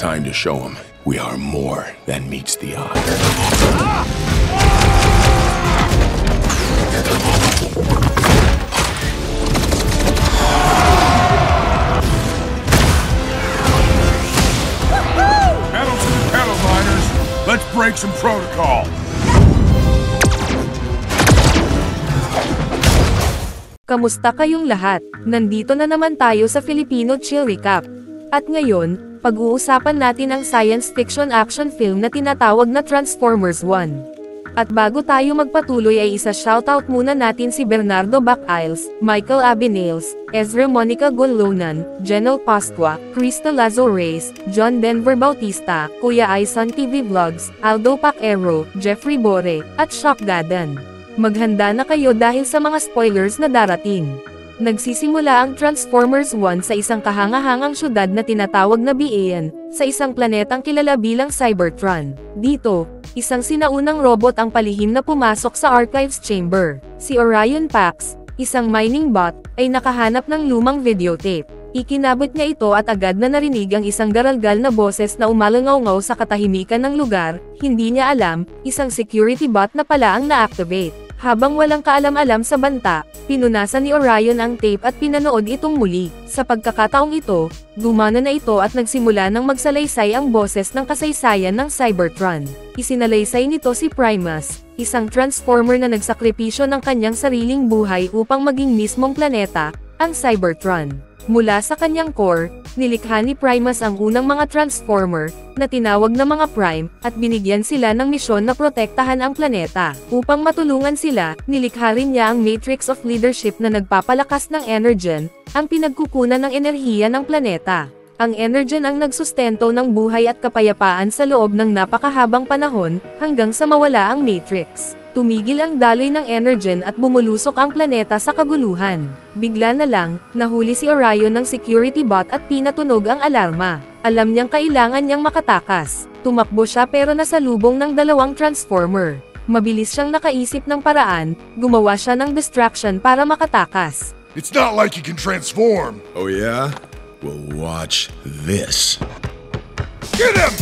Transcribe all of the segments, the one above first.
Time to show him we are more than meets the eye. Pedal to the pedal, miners. Let's break some protocol. Kamusta kayong lahat? Nandito na naman tayo sa Filipino Chill Recap. At ngayon, pag-uusapan natin ang science fiction action film na tinatawag na Transformers 1. At bago tayo magpatuloy ay isa-shoutout muna natin si Bernardo Bacails, Michael Abinales, Ezra Monica Gonlonan, Jenel Pascua, Crystal Lazo Reyes, John Denver Bautista, Kuya Aison TV Vlogs, Aldo Pacero, Jeffrey Bore, at Shock Gadan. Maghanda na kayo dahil sa mga spoilers na darating. Nagsisimula ang Transformers 1 sa isang kahangahangang syudad na tinatawag na Bian, sa isang planetang kilala bilang Cybertron. Dito, isang sinaunang robot ang palihim na pumasok sa Archives Chamber. Si Orion Pax, isang mining bot, ay nakahanap ng lumang videotape. Ikinabot niya ito at agad na narinig ang isang garalgal na boses na umalangaw-ngaw sa katahimikan ng lugar. Hindi niya alam, isang security bot na pala ang na-activate. Habang walang kaalam-alam sa banta, pinunasan ni Orion ang tape at pinanood itong muli. Sa pagkakataong ito, gumana na ito at nagsimula ng magsalaysay ang boses ng kasaysayan ng Cybertron. Isinalaysay nito si Primus, isang transformer na nagsakripisyo ng kanyang sariling buhay upang maging mismong planeta, ang Cybertron. Mula sa kanyang core, nilikha ni Primus ang unang mga Transformer, na tinawag na mga Prime, at binigyan sila ng misyon na protektahan ang planeta. Upang matulungan sila, nilikha rin niya ang Matrix of Leadership na nagpapalakas ng Energen, ang pinagkukunan ng enerhiya ng planeta. Ang Energen ang nagsustento ng buhay at kapayapaan sa loob ng napakahabang panahon, hanggang sa mawala ang Matrix. Tumigil ang daloy ng Energen at bumulusok ang planeta sa kaguluhan. Bigla na lang, nahuli si Orion ng security bot at pinatunog ang alarma. Alam niyang kailangan niyang makatakas. Tumakbo siya pero nasalubong ng dalawang Transformer. Mabilis siyang nakaisip ng paraan, gumawa siya ng distraction para makatakas. It's not like you can transform. Oh yeah? Well, watch this. Get him!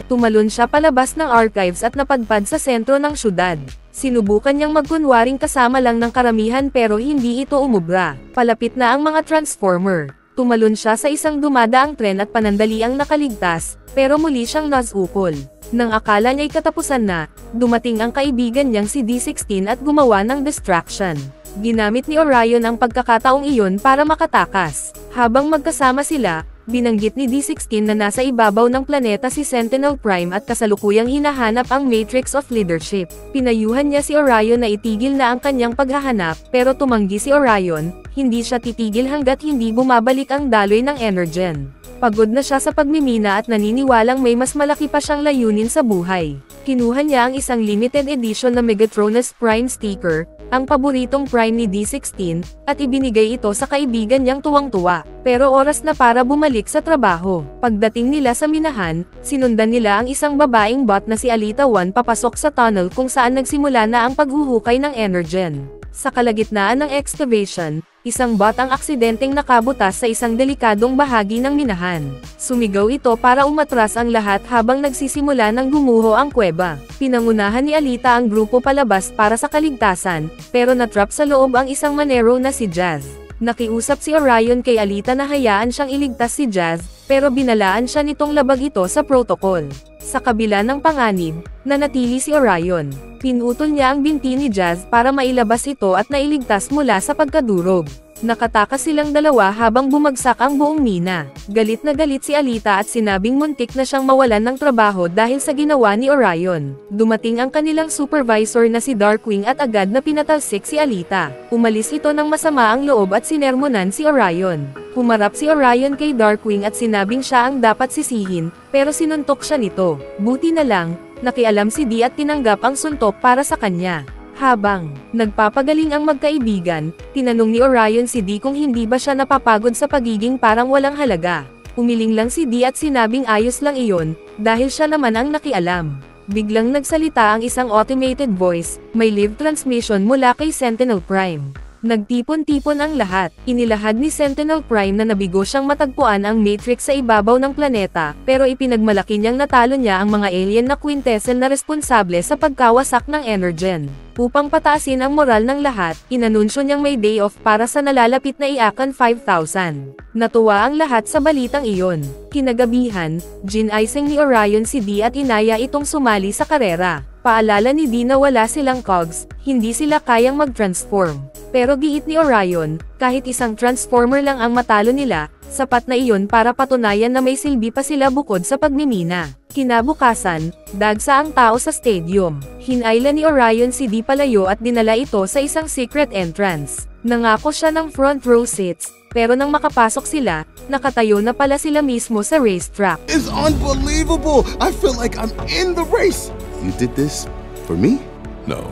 Tumalon siya palabas ng archives at napadpad sa sentro ng syudad. Sinubukan niyang magkunwaring kasama lang ng karamihan pero hindi ito umubra. Palapit na ang mga Transformer. Tumalon siya sa isang dumadaang tren at panandaliang nakaligtas, pero muli siyang nasupol. Nang akala niya'y katapusan na, dumating ang kaibigan niyang si D16 at gumawa ng distraction. Ginamit ni Orion ang pagkakataong iyon para makatakas. Habang magkasama sila, binanggit ni D16 na nasa ibabaw ng planeta si Sentinel Prime at kasalukuyang hinahanap ang Matrix of Leadership. Pinayuhan niya si Orion na itigil na ang kanyang paghahanap, pero tumanggi si Orion, hindi siya titigil hanggat hindi bumabalik ang daloy ng Energen. Pagod na siya sa pagmimina at naniniwalang may mas malaki pa siyang layunin sa buhay. Kinuha niya ang isang limited edition na Megatronus Prime sticker, ang paboritong Prime ni D16, at ibinigay ito sa kaibigan niyang tuwang-tuwa. Pero oras na para bumalik sa trabaho. Pagdating nila sa minahan, sinundan nila ang isang babaeng bot na si Alita 1 papasok sa tunnel kung saan nagsimula na ang paghuhukay ng Energen. Sa kalagitnaan ng excavation, isang bot ang aksidenteng nakabutas sa isang delikadong bahagi ng minahan. Sumigaw ito para umatras ang lahat habang nagsisimula ng gumuho ang kuweba. Pinangunahan ni Alita ang grupo palabas para sa kaligtasan, pero natrap sa loob ang isang manero na si Jazz. Nakiusap si Orion kay Alita na hayaan siyang iligtas si Jazz, pero binalaan siya nitong labag ito sa protocol. Sa kabila ng panganib, nanatili si Orion. Pinutol niya ang binti ni Jazz para mailabas ito at nailigtas mula sa pagkadurog. Nakatakas silang dalawa habang bumagsak ang buong mina. Galit na galit si Alita at sinabing muntik na siyang mawalan ng trabaho dahil sa ginawa ni Orion. Dumating ang kanilang supervisor na si Darkwing at agad na pinatalsik si Alita. Umalis ito ng masama ang loob at sinermonan si Orion. Humarap si Orion kay Darkwing at sinabing siya ang dapat sisihin, pero sinuntok siya nito. Buti na lang, nakialam si Dee at tinanggap ang suntok para sa kanya. Habang nagpapagaling ang magkaibigan, tinanong ni Orion si Dee kung hindi ba siya napapagod sa pagiging parang walang halaga. Umiling lang si Dee at sinabing ayos lang iyon, dahil siya naman ang nakialam. Biglang nagsalita ang isang automated voice, may live transmission mula kay Sentinel Prime. Nagtipon-tipon ang lahat, inilahad ni Sentinel Prime na nabigo siyang matagpuan ang Matrix sa ibabaw ng planeta, pero ipinagmalaki niyang natalo niya ang mga alien na Quintessence na responsable sa pagkawasak ng Energen. Upang pataasin ang moral ng lahat, inanunsyo niyang may day off para sa nalalapit na Iakan 5000. Natuwa ang lahat sa balitang iyon. Kinagabihan, ginaising ni Orion si Dee at inaya itong sumali sa karera. Paalala ni Dee na wala silang cogs, hindi sila kayang mag-transform. Pero giit ni Orion, kahit isang transformer lang ang matalo nila, sapat na iyon para patunayan na may silbi pa sila bukod sa pagmimina. Kinabukasan, dagsa ang tao sa stadium. Hinayla ni Orion si Dee palayo at dinala ito sa isang secret entrance. Nangako siya ng front row seats, pero nang makapasok sila, nakatayo na pala sila mismo sa racetrack. It's unbelievable! I feel like I'm in the race! You did this for me? No.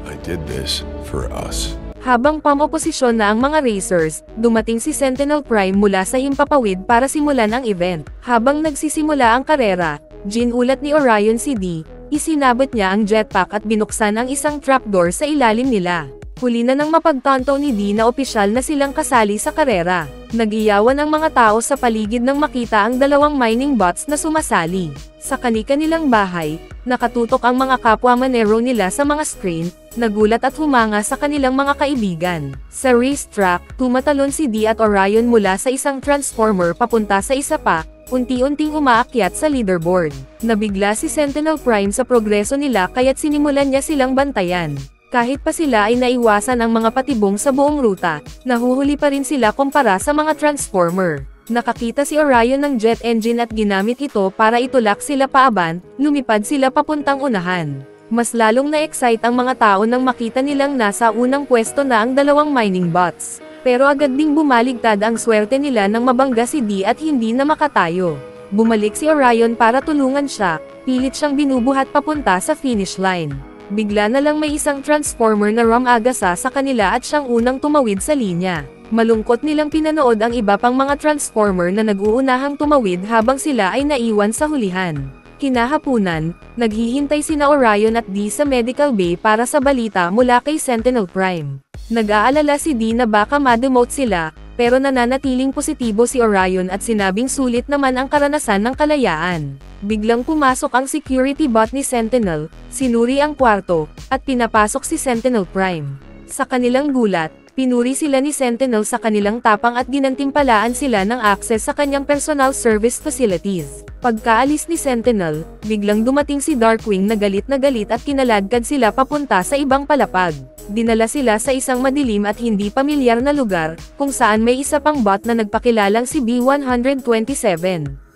I did this for us. Habang pamoposisyon na ang mga racers, dumating si Sentinel Prime mula sa himpapawid para simulan ang event. Habang nagsisimula ang karera, ginulat ni Orion si Dee, isinabot niya ang jetpack at binuksan ang isang trapdoor sa ilalim nila. Huli na nang mapagtanto ni Dee na opisyal na silang kasali sa karera. Nag-iyawan ang mga tao sa paligid nang makita ang dalawang mining bots na sumasali. Sa kani-kanilang bahay, nakatutok ang mga kapwa manero nila sa mga screen, nagulat at humanga sa kanilang mga kaibigan. Sa racetrack, tumatalon si Dee at Orion mula sa isang transformer papunta sa isa pa, unti-unting umaakyat sa leaderboard. Nabigla si Sentinel Prime sa progreso nila kaya't sinimulan niya silang bantayan. Kahit pa sila ay naiwasan ang mga patibong sa buong ruta, nahuhuli pa rin sila kumpara sa mga transformer. Nakakita si Orion ng jet engine at ginamit ito para itulak sila paaban, lumipad sila papuntang unahan. Mas lalong na-excite ang mga tao nang makita nilang nasa unang pwesto na ang dalawang mining bots. Pero agad ding bumaligtad ang swerte nila nang mabangga si Dee at hindi na makatayo. Bumalik si Orion para tulungan siya, pilit siyang binubuhat papunta sa finish line. Bigla na lang may isang transformer na rumagasa sa kanila at siyang unang tumawid sa linya. Malungkot nilang pinanood ang iba pang mga transformer na nag-uunahang tumawid habang sila ay naiwan sa hulihan. Kinahapunan, naghihintay sina Orion at Dee sa medical bay para sa balita mula kay Sentinel Prime. Nag-aalala si Dee na baka ma-demote sila, pero nananatiling positibo si Orion at sinabing sulit naman ang karanasan ng kalayaan. Biglang pumasok ang security bot ni Sentinel, sinuri ang kwarto, at pinapasok si Sentinel Prime. Sa kanilang gulat, pinuri sila ni Sentinel sa kanilang tapang at ginantimpalaan sila ng access sa kanyang personal service facilities. Pagkaalis ni Sentinel, biglang dumating si Darkwing na galit at kinaladkad sila papunta sa ibang palapag. Dinala sila sa isang madilim at hindi pamilyar na lugar, kung saan may isa pang bot na nagpakilalang si B-127.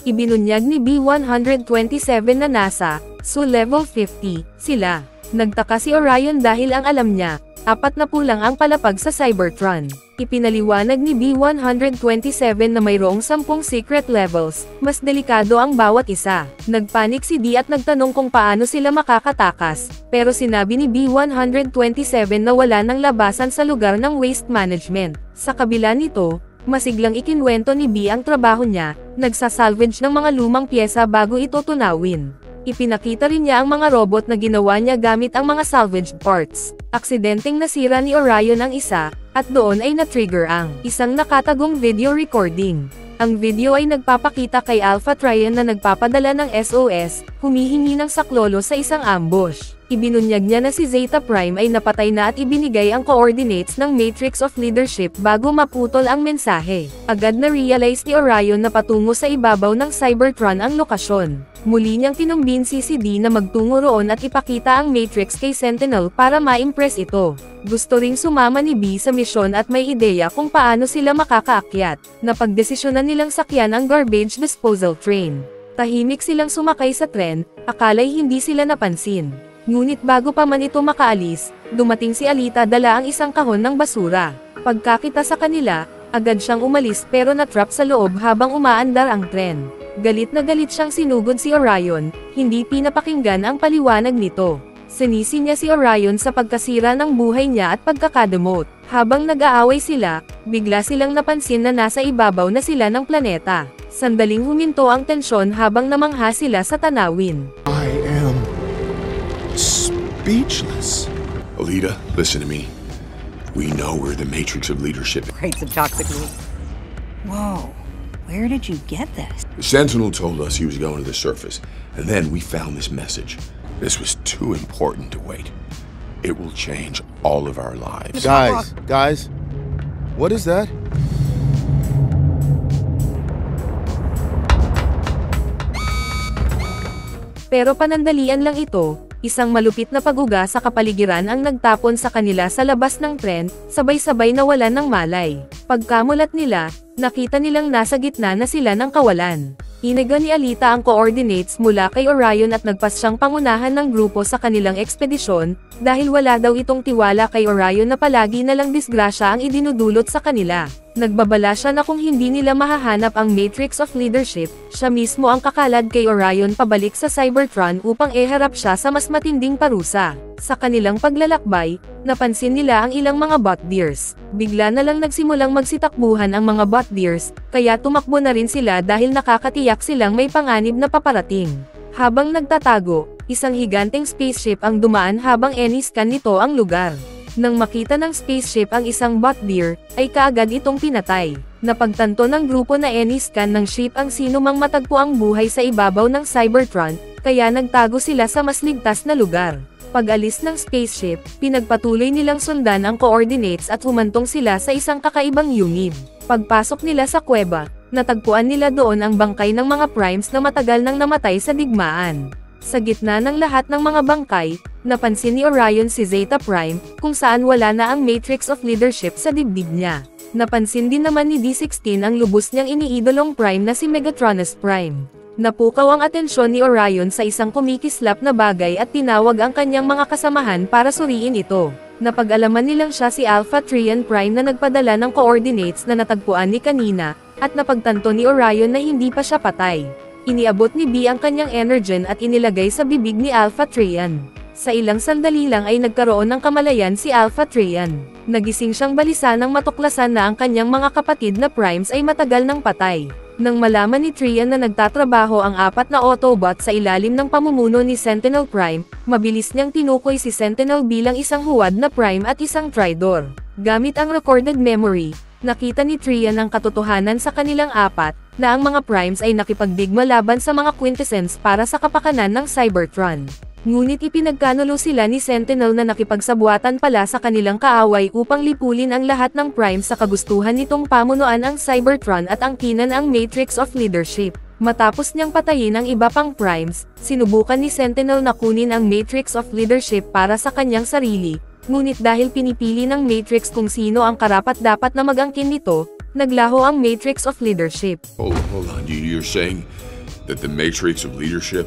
Ibinunyag ni B-127 na nasa, level 50, sila. Nagtaka si Orion dahil ang alam niya, 40 lang ang palapag sa Cybertron. Ipinaliwanag ni B-127 na mayroong 10 secret levels, mas delikado ang bawat isa. Nagpanik si Dee at nagtanong kung paano sila makakatakas, pero sinabi ni B-127 na wala nang labasan sa lugar ng waste management. Sa kabila nito, masiglang ikinwento ni B ang trabaho niya, nagsasalvage ng mga lumang pyesa bago ito tunawin. Ipinakita rin niya ang mga robot na ginawa niya gamit ang mga salvaged parts. Aksidenteng nasira ni Orion ang isa, at doon ay na-trigger ang isang nakatagong video recording. Ang video ay nagpapakita kay Alpha Trion na nagpapadala ng SOS, humihingi ng saklolo sa isang ambush. Ibinunyag niya na si Zeta Prime ay napatay na at ibinigay ang coordinates ng Matrix of Leadership bago maputol ang mensahe. Agad na realize ni Orion na patungo sa ibabaw ng Cybertron ang lokasyon. Muli niyang kinumbinsi si Dee na magtungo roon at ipakita ang Matrix kay Sentinel para ma-impress ito. Gusto ring sumama ni B sa misyon at may ideya kung paano sila makakaakyat. Napagdesisyonan nilang sakyan ang garbage disposal train. Tahimik silang sumakay sa tren, akala'y hindi sila napansin. Ngunit bago pa man ito makaalis, dumating si Alita dala ang isang kahon ng basura. Pagkakita sa kanila, agad siyang umalis pero natrap sa loob habang umaandar ang tren. Galit na galit siyang sinugod si Orion, hindi pinapakinggan ang paliwanag nito. Sinisi niya si Orion sa pagkasira ng buhay niya at pagkakademote. Habang nag-aaway sila, bigla silang napansin na nasa ibabaw na sila ng planeta. Sandaling huminto ang tensyon habang namangha sila sa tanawin. I am speechless. Alita, listen to me. We know we're the matrix of leadership. Rates of toxic meat. Whoa, where did you get this? The Sentinel told us he was going to the surface, and then we found this message. This was too important to wait. It will change all of our lives. Guys, what is that? Pero panandalian lang ito, isang malupit na paguga sa kapaligiran ang nagtapon sa kanila sa labas ng tren, sabay-sabay nawalan ng malay. Pagkamulat nila, nakita nilang nasa gitna na sila ng kawalan. Iniga ni Alita ang coordinates mula kay Orion at nagpas siyang pangunahan ng grupo sa kanilang ekspedisyon, dahil wala daw itong tiwala kay Orion na palagi na lang disgrasya ang idinudulot sa kanila. Nagbabala siya na kung hindi nila mahahanap ang Matrix of Leadership, siya mismo ang kakalad kay Orion pabalik sa Cybertron upang iharap siya sa mas matinding parusa. Sa kanilang paglalakbay, napansin nila ang ilang mga botdeers. Bigla na lang nagsimulang magsitakbuhan ang mga botdeers, kaya tumakbo na rin sila dahil nakakatiyak silang may panganib na paparating. Habang nagtatago, isang higanteng spaceship ang dumaan habang iniskan nito ang lugar. Nang makita ng spaceship ang isang botdeer, ay kaagad itong pinatay. Napagtanto ng grupo na iniskan ng ship ang sino mang matagpo ang buhay sa ibabaw ng Cybertron, kaya nagtago sila sa mas ligtas na lugar. Pag-alis ng spaceship, pinagpatuloy nilang sundan ang coordinates at humantong sila sa isang kakaibang yungib. Pagpasok nila sa kuweba, natagpuan nila doon ang bangkay ng mga primes na matagal nang namatay sa digmaan. Sa gitna ng lahat ng mga bangkay, napansin ni Orion si Zeta Prime, kung saan wala na ang Matrix of Leadership sa dibdib niya. Napansin din naman ni D16 ang lubos niyang iniidolong Prime na si Megatronus Prime. Napukaw ang atensyon ni Orion sa isang kumikislap na bagay at tinawag ang kanyang mga kasamahan para suriin ito. Napag-alaman nilang siya si Alpha Trian Prime na nagpadala ng coordinates na natagpuan ni kanina, at napagtanto ni Orion na hindi pa siya patay. Iniabot ni B ang kanyang energen at inilagay sa bibig ni Alpha Trian. Sa ilang sandali lang ay nagkaroon ng kamalayan si Alpha Trian. Nagising siyang balisa nang matuklasan na ang kanyang mga kapatid na primes ay matagal nang patay. Nang malaman ni Trian na nagtatrabaho ang 4 na Autobot sa ilalim ng pamumuno ni Sentinel Prime, mabilis niyang tinukoy si Sentinel bilang isang huwad na Prime at isang Tridor. Gamit ang recorded memory, nakita ni Trian ang katotohanan sa kanilang 4, na ang mga primes ay nakipagdigma laban sa mga Quintessence para sa kapakanan ng Cybertron. Ngunit ipinagkanulo sila ni Sentinel na nakipagsabuatan pala sa kanilang kaaway upang lipulin ang lahat ng primes sa kagustuhan nitong pamunuan ang Cybertron at angkinan ang Matrix of Leadership. Matapos niyang patayin ang iba pang primes, sinubukan ni Sentinel na kunin ang Matrix of Leadership para sa kanyang sarili, ngunit dahil pinipili ng Matrix kung sino ang karapat-dapat na mag-angkin nito, naglaho ang Matrix of Leadership. Hold on. You're saying that the Matrix of Leadership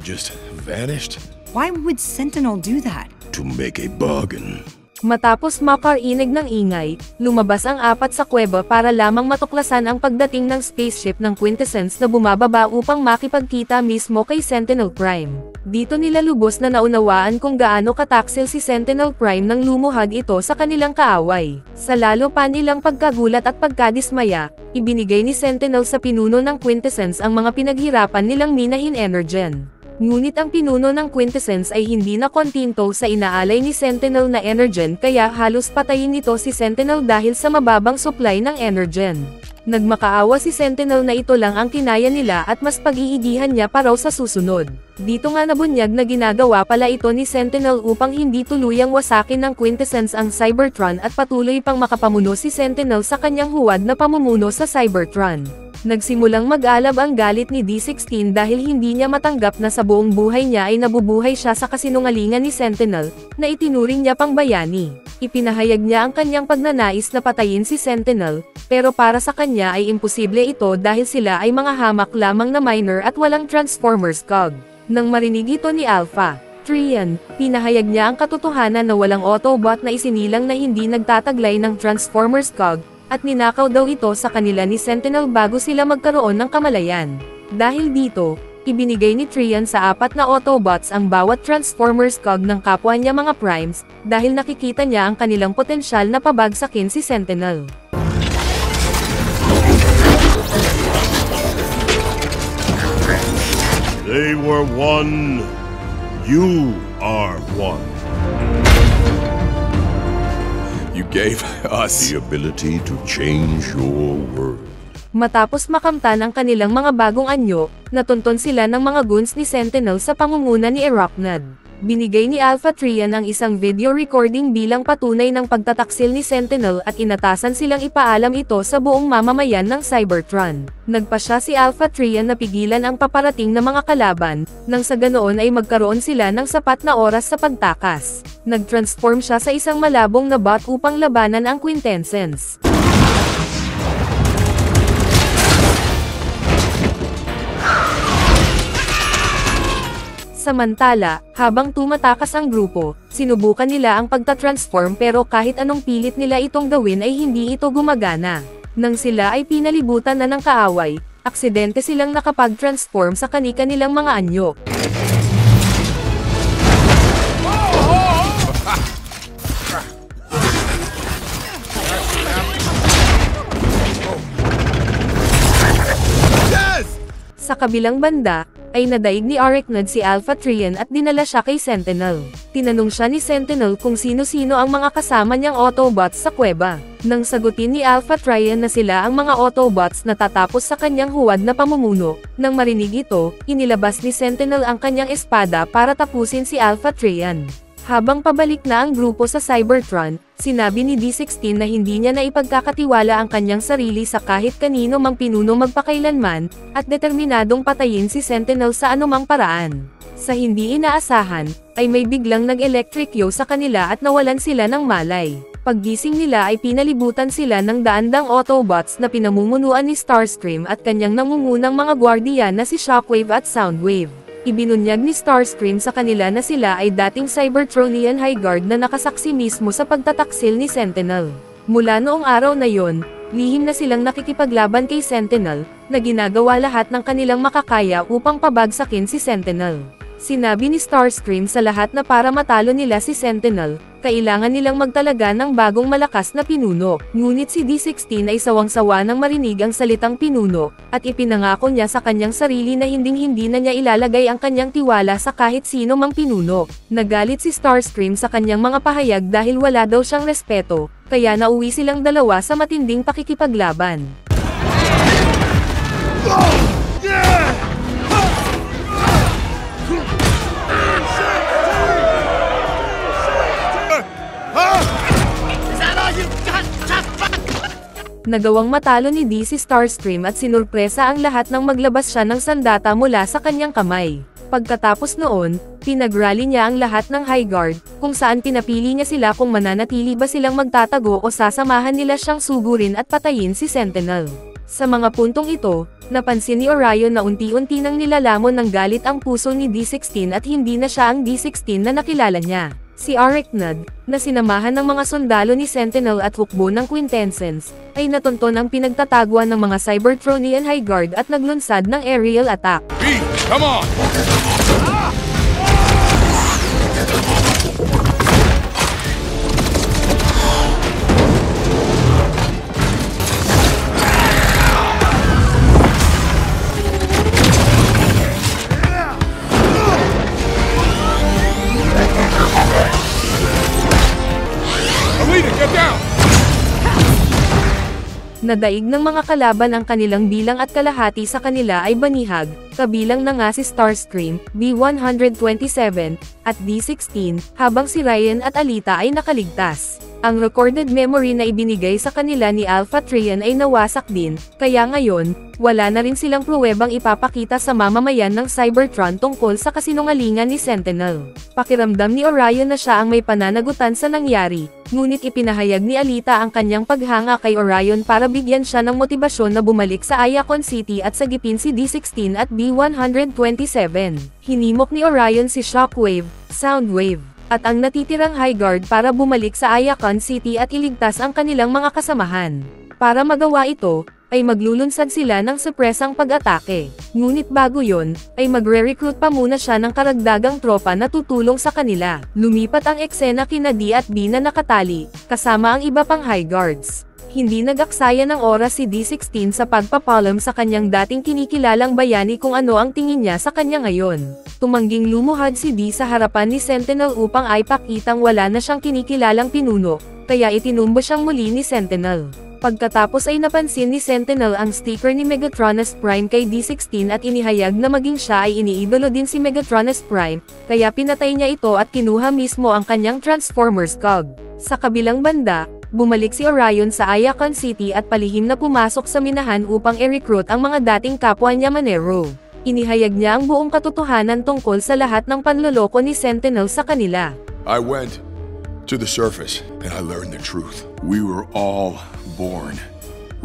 just vanished? Why would Sentinel do that? To make a bargain. Matapos makarinig ng ingay, lumabas ang 4 sa kuweba para lamang matuklasan ang pagdating ng spaceship ng Quintessence na bumababa upang makipagkita mismo kay Sentinel Prime. Dito nila lubos na naunawaan kung gaano kataksil si Sentinel Prime nang lumuhad ito sa kanilang kaaway. Sa lalo pa nilang pagkagulat at pagkadismaya, ibinigay ni Sentinel sa pinuno ng Quintessence ang mga pinaghirapan nilang minahin energen. Ngunit ang pinuno ng Quintessence ay hindi na kontinto sa inaalay ni Sentinel na energen kaya halos patayin nito si Sentinel dahil sa mababang supply ng energen. Nagmakaawa si Sentinel na ito lang ang kinaya nila at mas pag-iigihan niya pa raw sa susunod. Dito nga nabunyag na ginagawa pala ito ni Sentinel upang hindi tuluyang wasakin ng Quintessence ang Cybertron at patuloy pang makapamuno si Sentinel sa kanyang huwad na pamumuno sa Cybertron. Nagsimulang mag-alab ang galit ni D16 dahil hindi niya matanggap na sa buong buhay niya ay nabubuhay siya sa kasinungalingan ni Sentinel, na itinuring niya pang bayani. Ipinahayag niya ang kanyang pagnanais na patayin si Sentinel, pero para sa kanya ay imposible ito dahil sila ay mga hamak lamang na minor at walang Transformers cog. Nang marinig ito ni Alpha Trian, pinahayag niya ang katotohanan na walang Autobot na isinilang na hindi nagtataglay ng Transformers cog, at ninakaw daw ito sa kanila ni Sentinel bago sila magkaroon ng kamalayan. Dahil dito, ibinigay ni Trian sa 4 na Autobots ang bawat Transformers cog ng kapwa niya mga primes, dahil nakikita niya ang kanilang potensyal na pabagsakin si Sentinel. They were one, You are one. You gave us the ability to change your world. Matapos makamtan ang kanilang mga bagong anyo, natunton sila ng mga goons ni Sentinel sa pangunguna ni Arachnid. Binigay ni Alpha Trian ang isang video recording bilang patunay ng pagtataksil ni Sentinel at inatasan silang ipaalam ito sa buong mamamayan ng Cybertron. Nagpasya si Alpha Trian na pigilan ang paparating na mga kalaban, nang sa ganoon ay magkaroon sila ng sapat na oras sa pagtakas. Nag-transform siya sa isang malabong na bot upang labanan ang Quintessence. Samantala, habang tumatakas ang grupo, sinubukan nila ang pagtatransform pero kahit anong pilit nila itong gawin ay hindi ito gumagana. Nang sila ay pinalibutan na ng kaaway, aksidente silang nakapag-transform sa kani-kanilang mga anyo. Sa kabilang banda, ay nadaig ni Arachnid si Alpha Trian at dinala siya kay Sentinel. Tinanong siya ni Sentinel kung sino-sino ang mga kasama niyang Autobots sa kuweba. Nang sagutin ni Alpha Trian na sila ang mga Autobots na tatapos sa kanyang huwad na pamumuno, nang marinig ito, inilabas ni Sentinel ang kanyang espada para tapusin si Alpha Trian. Habang pabalik na ang grupo sa Cybertron, sinabi ni D16 na hindi niya na ipagkakatiwala ang kanyang sarili sa kahit kanino mang pinuno magpakailanman, at determinadong patayin si Sentinel sa anumang paraan. Sa hindi inaasahan, ay may biglang nag-electric yow sa kanila at nawalan sila ng malay. Paggising nila ay pinalibutan sila ng daandang Autobots na pinamumunuan ni Starscream at kanyang nangungunang mga gwardiya na si Shockwave at Soundwave. Ibinunyag ni Starscream sa kanila na sila ay dating Cybertronian High Guard na nakasaksi mismo sa pagtataksil ni Sentinel. Mula noong araw na yon, lihim na silang nakikipaglaban kay Sentinel, na ginagawa lahat ng kanilang makakaya upang pabagsakin si Sentinel. Sinabi ni Starscream sa lahat na para matalo nila si Sentinel, kailangan nilang magtalaga ng bagong malakas na pinuno. Ngunit si D16 ay sawang-sawa nang marinig ang salitang pinuno, at ipinangako niya sa kanyang sarili na hinding-hindi na niya ilalagay ang kanyang tiwala sa kahit sino mang pinuno. Nagalit si Starscream sa kanyang mga pahayag dahil wala daw siyang respeto, kaya nauwi silang dalawa sa matinding pakikipaglaban. Nagawang matalo ni D si Starscream at sinurpresa ang lahat nang maglabas siya ng sandata mula sa kanyang kamay. Pagkatapos noon, pinagrally niya ang lahat ng High Guard, kung saan pinapili niya sila kung mananatili ba silang magtatago o sasamahan nila siyang sugurin at patayin si Sentinel. Sa mga puntong ito, napansin ni Orion na unti-unti nang nilalamon ng galit ang puso ni D16 at hindi na siya ang D16 na nakilala niya. Si Arachnid, na sinamahan ng mga sundalo ni Sentinel at hukbo ng Quintessence, ay natunton ang pinagtataguan ng mga Cybertronian High Guard at naglunsad ng aerial attack. B, come on! Nadaig ng mga kalaban ang kanilang bilang at kalahati sa kanila ay banihag, kabilang na nga si Starscream, B-127, at D-16, habang si Ryan at Alita ay nakaligtas. Ang recorded memory na ibinigay sa kanila ni Alpha Trian ay nawasak din, kaya ngayon, wala na rin silang pruwebang ipapakita sa mamamayan ng Cybertron tungkol sa kasinungalingan ni Sentinel. Pakiramdam ni Orion na siya ang may pananagutan sa nangyari, ngunit ipinahayag ni Alita ang kanyang paghanga kay Orion para bigyan siya ng motibasyon na bumalik sa Iacon City at sagipin si D-16 at B-127. Hinimok ni Orion si Shockwave, Soundwave, at ang natitirang High Guard para bumalik sa Iacon City at iligtas ang kanilang mga kasamahan. Para magawa ito, ay maglulunsad sila ng sorpresang pag-atake. Ngunit bago yon, ay magre-recruit pa muna siya ng karagdagang tropa na tutulong sa kanila. Lumipat ang eksena kina D at B na nakatali, kasama ang iba pang High Guards. Hindi nag-aksaya ng oras si D16 sa pagpapalam sa kanyang dating kinikilalang bayani kung ano ang tingin niya sa kanya ngayon. Tumangging lumuhad si D sa harapan ni Sentinel upang ay pakitang wala na siyang kinikilalang pinuno, kaya itinumba siyang muli ni Sentinel. Pagkatapos ay napansin ni Sentinel ang sticker ni Megatronus Prime kay D16 at inihayag na maging siya ay iniidolo din si Megatronus Prime, kaya pinatay niya ito at kinuha mismo ang kanyang Transformers cog. Sa kabilang banda, bumalik si Orion sa Ayakon City at palihim na pumasok sa minahan upang i-recruit ang mga dating kapwa niya Manero. Inihayag niya ang buong katotohanan tungkol sa lahat ng panloloko ni Sentinel sa kanila. I went to the surface and I learned the truth. We were all born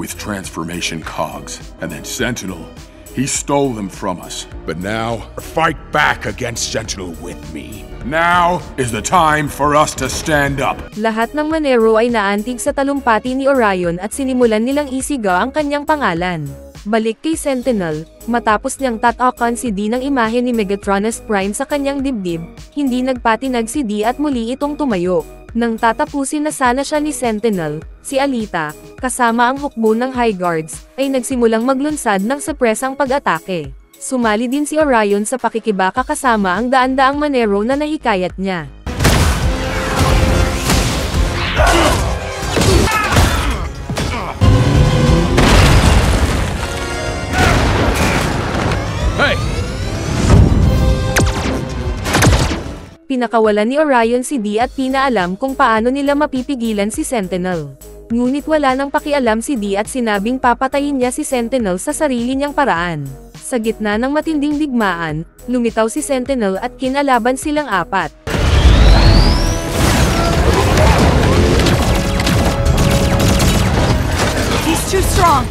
with transformation cogs, and then Sentinel, he stole them from us. But now, fight back against Sentinel with me. Now is the time for us to stand up. Lahat ng Manero ay naantig sa talumpati ni Orion at sinimulan nilang isiga ang kanyang pangalan. Balik kay Sentinel, matapos niyang tatakan si D ng imahe ni Megatronus Prime sa kanyang dibdib, hindi nagpatinag si D at muli itong tumayo. Nang tatapusin na sana siya ni Sentinel, si Alita, kasama ang hukbo ng High Guards, ay nagsimulang maglunsad ng sepresang pag-atake. Sumali din si Orion sa pakikibaka kasama ang daan-daang Manero na nahikayat niya. Hey! Pinakawalan ni Orion si D at pinaalam kung paano nila mapipigilan si Sentinel. Ngunit wala nang pakialam si D at sinabing papatayin niya si Sentinel sa sarili niyang paraan. Sa gitna ng matinding digmaan, lumitaw si Sentinel at kinalaban silang apat. He's too strong.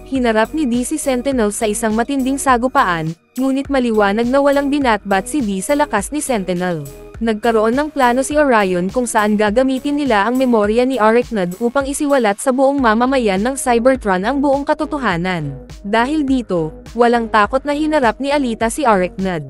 Hinarap ni D si Sentinel sa isang matinding sagupaan, ngunit maliwanag na walang binatbat si D sa lakas ni Sentinel. Nagkaroon ng plano si Orion kung saan gagamitin nila ang memorya ni Arachnid upang isiwalat sa buong mamamayan ng Cybertron ang buong katotohanan. Dahil dito, walang takot na hinarap ni Alita si Arachnid.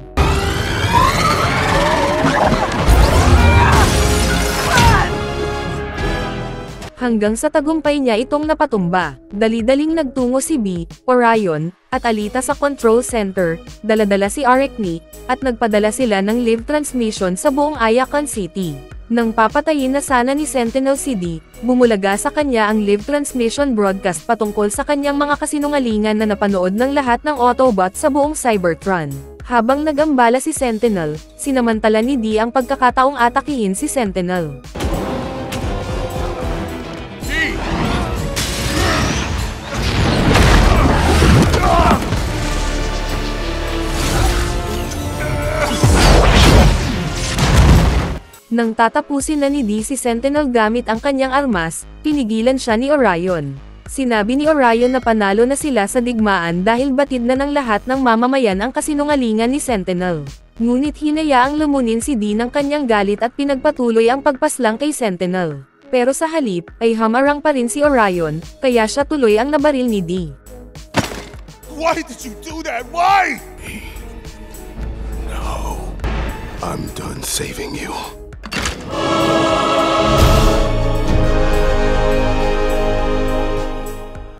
Hanggang sa tagumpay niya itong napatumba. Dali-daling nagtungo si B, Orion, at Alita sa control center, dala-dala si Arachne, at nagpadala sila ng live transmission sa buong Ayakon City. Nang papatayin na sana ni Sentinel si D, bumulaga sa kanya ang live transmission broadcast patungkol sa kanyang mga kasinungalingan na napanood ng lahat ng Autobot sa buong Cybertron. Habang nagambala si Sentinel, sinamantala ni D ang pagkakataong atakihin si Sentinel. Nang tatapusin na ni D si Sentinel gamit ang kanyang armas, pinigilan siya ni Orion. Sinabi ni Orion na panalo na sila sa digmaan dahil batid na ng lahat ng mamamayan ang kasinungalingan ni Sentinel. Ngunit hinayaang lumunin si D ng kanyang galit at pinagpatuloy ang pagpaslang kay Sentinel. Pero sa halip, ay hamarang pa rin si Orion, kaya siya tuloy ang nabaril ni D. Why did you do that? Why? No. I'm done saving you.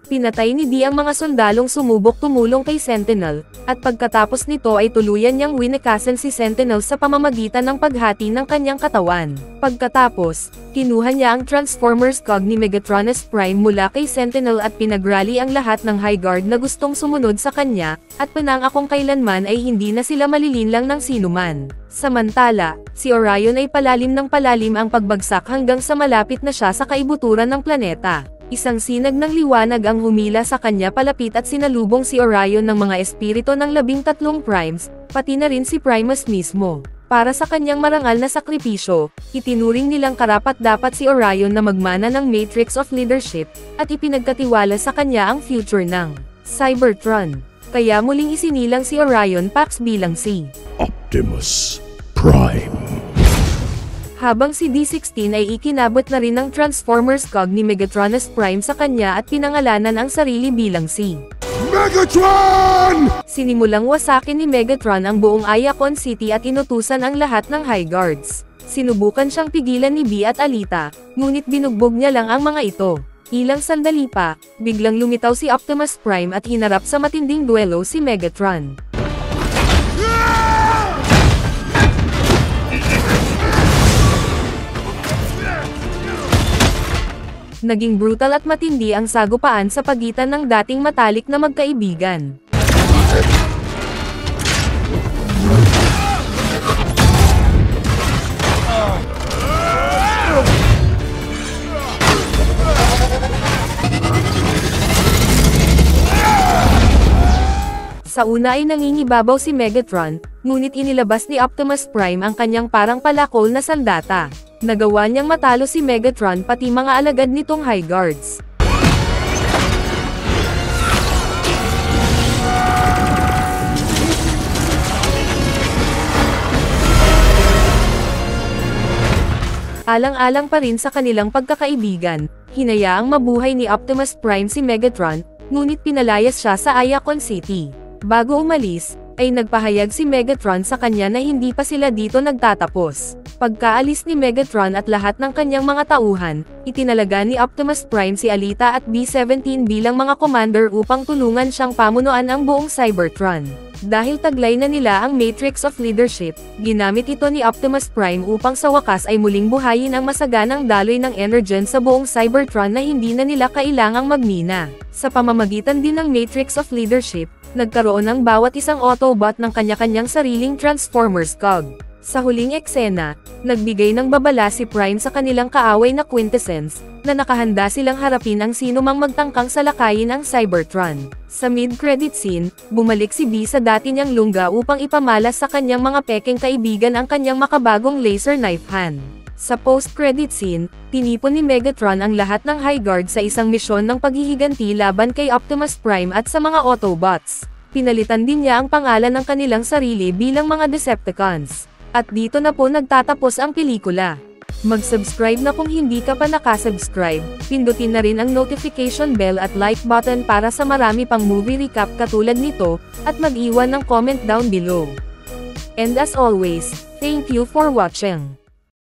Pinatay ni D ang mga sundalong sumubok tumulong kay Sentinel, at pagkatapos nito ay tuluyan niyang winakasan si Sentinel sa pamamagitan ng paghati ng kanyang katawan. Pagkatapos, kinuha niya ang Transformers cog ni Megatronus Prime mula kay Sentinel at pinagrally ang lahat ng High Guard na gustong sumunod sa kanya, at pinangakong kailanman ay hindi na sila malilinlang ng sinuman. Samantala, si Orion ay palalim ng palalim ang pagbagsak hanggang sa malapit na siya sa kaibuturan ng planeta. Isang sinag ng liwanag ang humila sa kanya palapit at sinalubong si Orion ng mga espiritu ng 13 Primes, pati na rin si Primus mismo. Para sa kanyang marangal na sakripisyo, itinuring nilang karapat-dapat si Orion na magmana ng Matrix of Leadership, at ipinagkatiwala sa kanya ang future ng Cybertron. Kaya muling isinilang si Orion Pax bilang si Optimus Prime. Habang si D16 ay ikinabot na rin ng Transformers cog ni Megatronus Prime sa kanya at pinangalanan ang sarili bilang si Megatron! Sinimulang wasakin ni Megatron ang buong Ayakon City at inutusan ang lahat ng High Guards. Sinubukan siyang pigilan ni Bee at Alita, ngunit binugbog niya lang ang mga ito. Ilang sandali pa, biglang lumitaw si Optimus Prime at hinarap sa matinding duelo si Megatron. Naging brutal at matindi ang sagupaan sa pagitan ng dating matalik na magkaibigan. Sa una ay nangingibabaw si Megatron, ngunit inilabas ni Optimus Prime ang kanyang parang palakol na sandata. Nagawa niyang matalo si Megatron pati mga alagad nitong High Guards. Alang-alang pa rin sa kanilang pagkakaibigan, hinayaang mabuhay ni Optimus Prime si Megatron, ngunit pinalayas siya sa Ayakon City. Bago umalis, ay nagpahayag si Megatron sa kanya na hindi pa sila dito nagtatapos. Pagkaalis ni Megatron at lahat ng kanyang mga tauhan, itinalaga ni Optimus Prime si Alita at B-17 bilang mga commander upang tulungan siyang pamunuan ang buong Cybertron. Dahil taglay na nila ang Matrix of Leadership, ginamit ito ni Optimus Prime upang sa wakas ay muling buhayin ang masaganang daloy ng Energen sa buong Cybertron na hindi na nila kailangang magmina. Sa pamamagitan din ng Matrix of Leadership, nagkaroon ng bawat isang Autobot ng kanya-kanyang sariling Transformers cog. Sa huling eksena, nagbigay ng babala si Prime sa kanilang kaaway na Quintessence, na nakahanda silang harapin ang sino mang magtangkang salakayin ang Cybertron. Sa mid-credit scene, bumalik si Bee sa dati niyang lungga upang ipamalas sa kanyang mga pekeng kaibigan ang kanyang makabagong laser knife hand. Sa post-credit scene, tinipon ni Megatron ang lahat ng High Guard sa isang misyon ng paghihiganti laban kay Optimus Prime at sa mga Autobots. Pinalitan din niya ang pangalan ng kanilang sarili bilang mga Decepticons. At dito na po nagtatapos ang pelikula. Mag-subscribe na kung hindi ka pa nakasubscribe, pindutin na rin ang notification bell at like button para sa marami pang movie recap katulad nito, at mag-iwan ng comment down below. And as always, thank you for watching.